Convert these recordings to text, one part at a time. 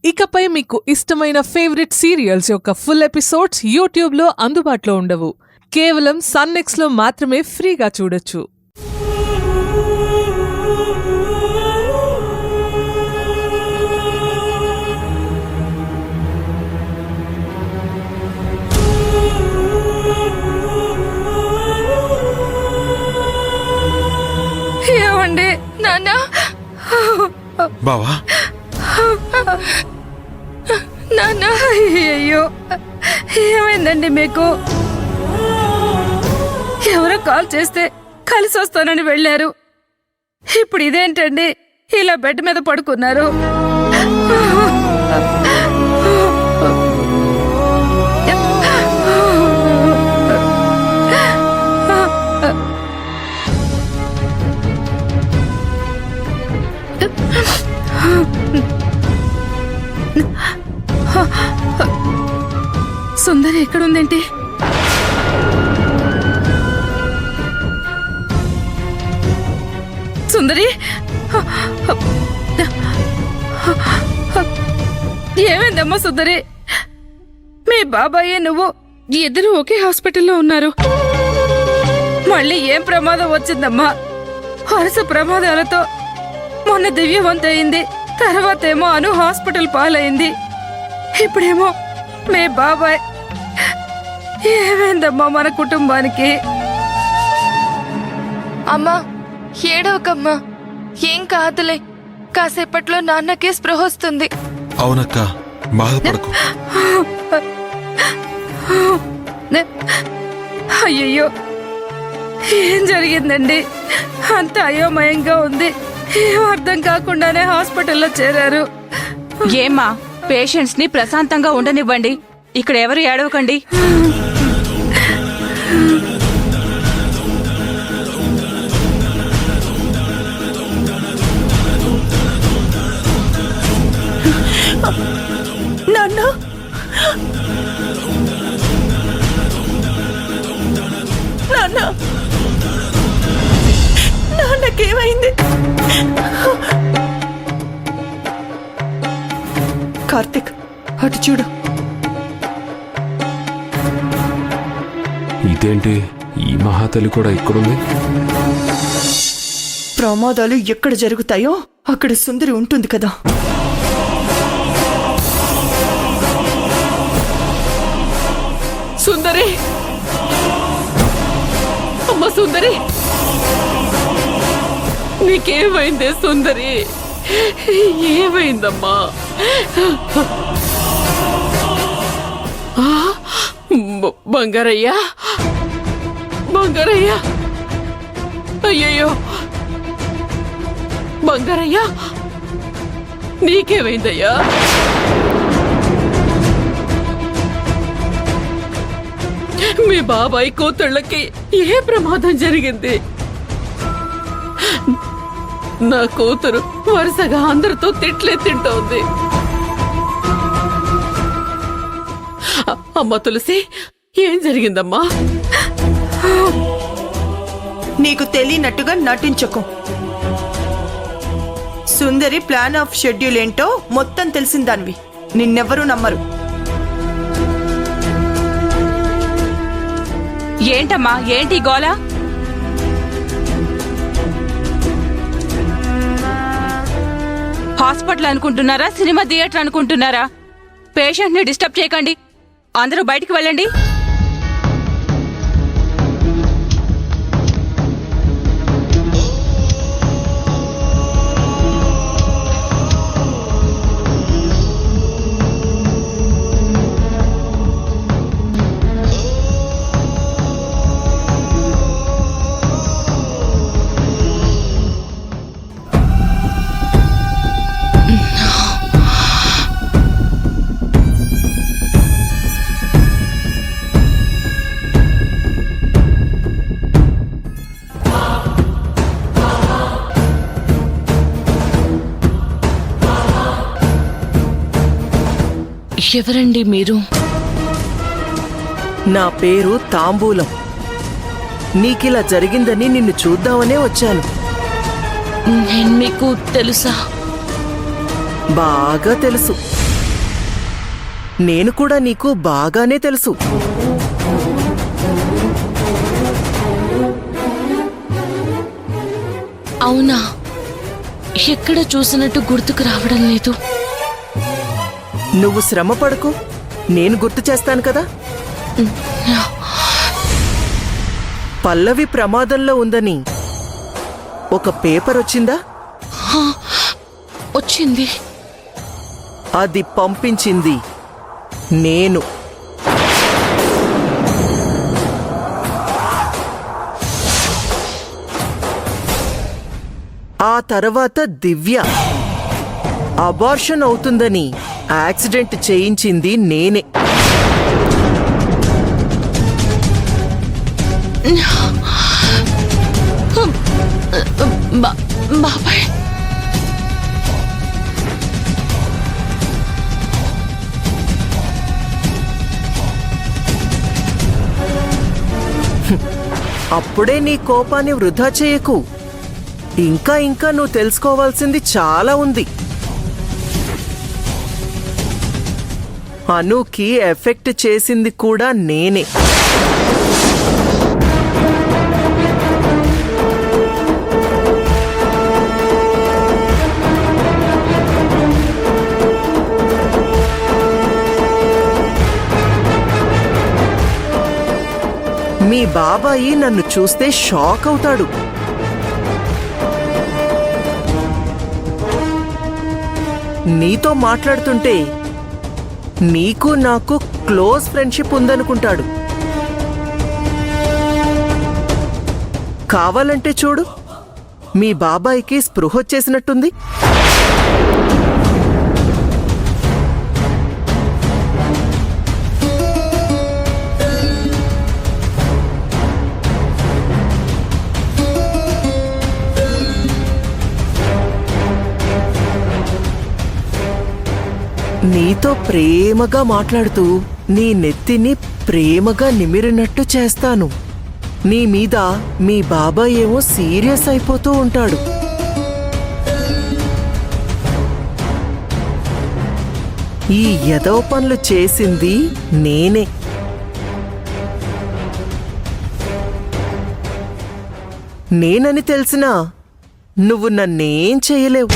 ఇకపై మీకు ఇష్టమైన ఫేవరెట్ సీరియల్స్ యొక్క ఫుల్ ఎపిసోడ్స్ యూట్యూబ్లో అందుబాటులో ఉండవు. కేవలం సన్నెక్స్లో మాత్రమే ఫ్రీగా చూడొచ్చు. ఏమండి నాన్న? బావా నాన్న, అయ్యో ఏమైందండి మీకు? ఎవరో కాల్ చేస్తే కలిసి వస్తానని వెళ్ళారు. ఇప్పుడు ఇదేంటండి, ఇలా బెడ్ మీద పడుకున్నారు? సుందరి ఎక్కడుందేంటి? సుందరి, ఏమైందమ్మా సుందరి? మీ బాబాయ్ నువ్వు ఇద్దరు ఒకే హాస్పిటల్లో ఉన్నారు. మళ్ళీ ఏం ప్రమాదం వచ్చిందమ్మా? వరుస ప్రమాదాలతో మొన్న దివ్యవంతయింది, తర్వాతేమో అను హాస్పిటల్ పాలైంది, ఇప్పుడేమో మీ బాబాయ్. ఏమైందమ్మా మన కుటుంబానికి? అమ్మా ఏడవకమ్మా, ఏం కాదులే, కాసేపట్లో నాన్నకే స్పృహ వస్తుంది. అవునక్క, బాధపడకు. అయ్యయ్యో, ఏం జరిగిందండి? అంత అయోమయంగా ఉంది. ఏం అర్థం కాకుండానే హాస్పిటల్లో చేరారు. ఏమ్మా, పేషెంట్స్ ని ప్రశాంతంగా ఉండనివ్వండి. ఇక్కడ ఎవరు ఏడవకండి. నాన్న, నాన్న, నాన్నకేమైంది? కార్తిక్, అటు చూడు. ఇదేంటి, ఈ మహాతల్లి కూడా ఇక్కడుంది? ప్రమాదాలు ఎక్కడ జరుగుతాయో అక్కడ సుందరి ఉంటుంది కదా. సుందరి, అమ్మ సుందరి, నీకేమైందే సుందరి? ఏమైందమ్మా? బంగారయ్యా, బంగారయ్యా, అయ్యయ్యో బంగారయ్యా, నీకేమైందయ్యా? మీ బాబాయ్ కూతుళ్ళకి ఏ ప్రమాదం జరిగింది? నా కూతురు వరుసగా అందరితో తిట్లే తింటోంది. అమ్మ తులసి, ఏం జరిగిందమ్మా? నీకు తెలియనట్టుగా నటించకు. సుందరి ప్లాన్ ఆఫ్ షెడ్యూల్ ఏంటో మొత్తం తెలిసిందానివి. నిన్నెవ్వరూ నమ్మరు. ఏంటమ్మా, ఏంటి గోల? హాస్పిటల్ అనుకుంటున్నారా, సినిమా థియేటర్ అనుకుంటున్నారా? పేషెంట్ ని డిస్టర్బ్ చేయకండి. అందరూ బయటికి వెళ్ళండి. ఎవరండి మీరు? నా పేరు తాంబూలం. నీకిలా జరిగిందని నిన్ను చూద్దామనే వచ్చాను. నేను మీకు తెలుసా? బాగా తెలుసు. నేను కూడా నీకు బాగానే తెలుసు. అవునా? ఎక్కడ చూసినట్టు గుర్తుకు రావడం లేదు. నువ్వు శ్రమ పడకు, నేను గుర్తు చేస్తాను కదా. పల్లవి ప్రమాదంలో ఉందని ఒక పేపర్ వచ్చిందా? వచ్చింది. అది పంపించింది నేను. ఆ తర్వాత దివ్య అబార్షన్ అవుతుందని యాక్సిడెంట్ చేయించింది నేనే. బాబాయ్, అప్పుడే నీ కోపాన్ని వృధా చేయకు. ఇంకా ఇంకా నువ్వు తెలుసుకోవాల్సింది చాలా ఉంది. అనుకి ఎఫెక్ట్ చేసింది కూడా నేనే. మీ బాబాయి నన్ను చూస్తే షాక్ అవుతాడు. నీతో మాట్లాడుతుంటే నీకు నాకు క్లోజ్ ఫ్రెండ్షిప్ ఉందనుకుంటాడు. కావాలంటే చూడు, మీ బాబాయికి స్పృహొచ్చేసినట్టుంది. నీతో ప్రేమగా మాట్లాడుతూ నీ నెత్తిని ప్రేమగా నిమిరినట్టు చేస్తాను. నీ మీద మీ బాబాయ్ ఏమో సీరియస్ అయిపోతూ ఉంటాడు. ఈ ఎదవ పనులు చేసింది నేనే. నేనని తెలిసినా నువ్వు నన్నేం చేయలేవు.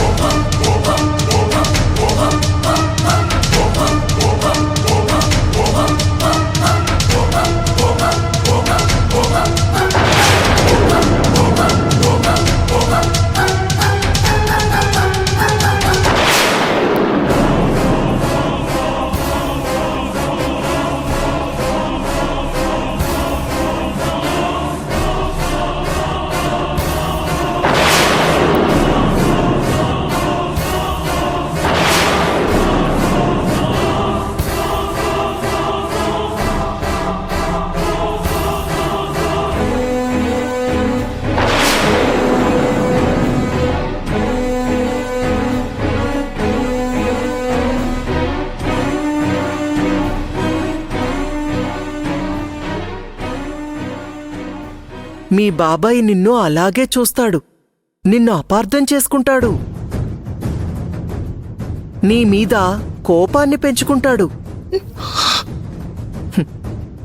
మీ బాబాయ్ నిన్ను అలాగే చూస్తాడు. నిన్ను అపార్థం చేసుకుంటాడు. నీ మీద కోపాన్ని పెంచుకుంటాడు.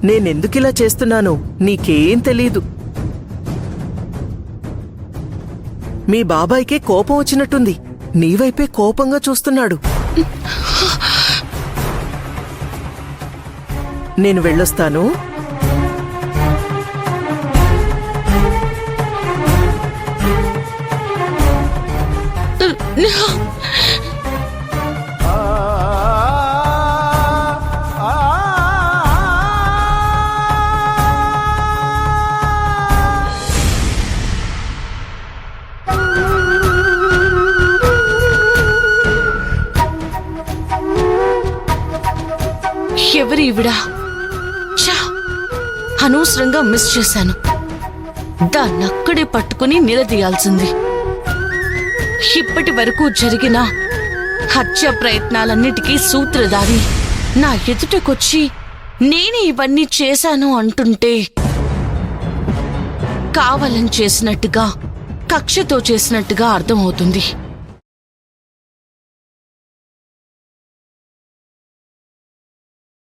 నేనెందుకిలా చేస్తున్నానో నీకేం తెలీదు. మీ బాబాయ్కే కోపం వచ్చినట్టుంది. నీవైపే కోపంగా చూస్తున్నాడు. నేను వెళ్ళొస్తాను. ఎవరి ఈవిడా? ఛా, అనవసరంగా మిస్ చేశాను. దాన్నక్కడే పట్టుకుని నిలదీయాల్సింది. ఇప్పటి వరకు జరిగిన హత్య ప్రయత్నాలన్నిటికీ సూత్రధారి నా ఎదుటకొచ్చి నేను ఇవన్నీ చేశాను అంటుంటే కావాలని చేసినట్టుగా, కక్షతో చేసినట్టుగా అర్థమవుతుంది.